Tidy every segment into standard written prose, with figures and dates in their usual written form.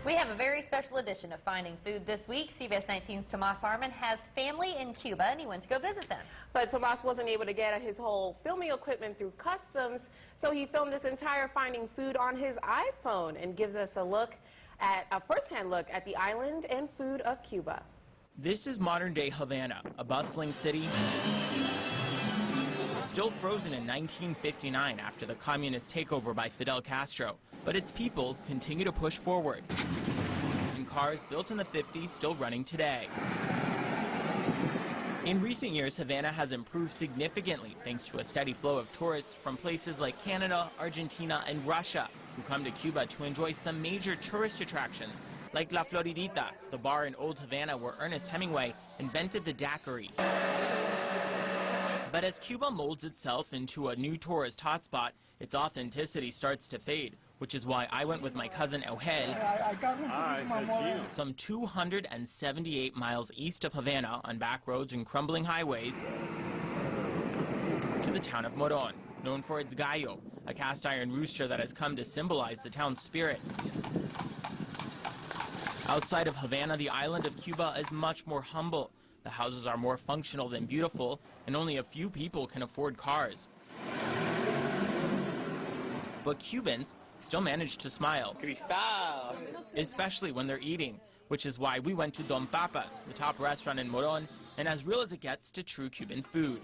We have a very special edition of Finding Food this week. CBS 19's Tomas Harmon has family in Cuba, and he went to go visit them. But Tomas wasn't able to get his whole filming equipment through customs, so he filmed this entire Finding Food on his iPhone and gives us a first-hand look at the island and food of Cuba. This is modern-day Havana, a bustling city still frozen in 1959 after the communist takeover by Fidel Castro. But its people continue to push forward. In cars built in the 50s, still running today. In recent years, Havana has improved significantly thanks to a steady flow of tourists from places like Canada, Argentina, and Russia who come to Cuba to enjoy some major tourist attractions like La Floridita, the bar in Old Havana where Ernest Hemingway invented the daiquiri. But as Cuba molds itself into a new tourist hotspot, its authenticity starts to fade, which is why I went with my cousin Eugel some 278 miles east of Havana on back roads and crumbling highways to the town of Moron, known for its gallo, a cast iron rooster that has come to symbolize the town's spirit. Outside of Havana, the island of Cuba is much more humble. The houses are more functional than beautiful, and only a few people can afford cars. But Cubans still manage to smile, especially when they're eating, which is why we went to Don Papas, the top restaurant in Moron, and as real as it gets to true Cuban food.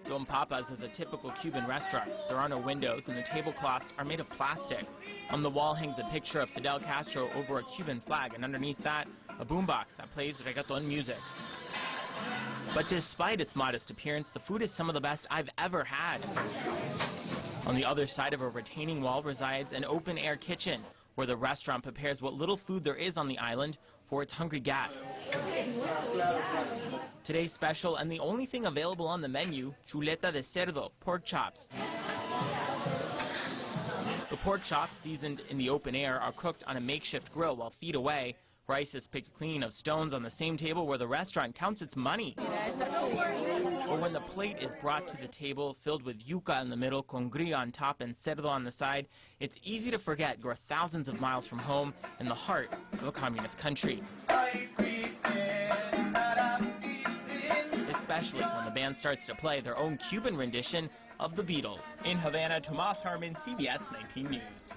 Don Papas is a typical Cuban restaurant. There are no windows and the tablecloths are made of plastic. On the wall hangs a picture of Fidel Castro over a Cuban flag, and underneath that, a boombox that plays reggaeton music. But despite its modest appearance, the food is some of the best I've ever had. On the other side of a retaining wall resides an open-air kitchen, where the restaurant prepares what little food there is on the island for its hungry guests. Today's special, and the only thing available on the menu, chuleta de cerdo, pork chops. The pork chops, seasoned in the open air, are cooked on a makeshift grill while feet away. Rice is picked clean of stones on the same table where the restaurant counts its money. Or when the plate is brought to the table, filled with yuca in the middle, congria on top, and cerdo on the side, it's easy to forget you're thousands of miles from home in the heart of a communist country. Especially when the band starts to play their own Cuban rendition of the Beatles. In Havana, Tomas Harmon, CBS 19 News.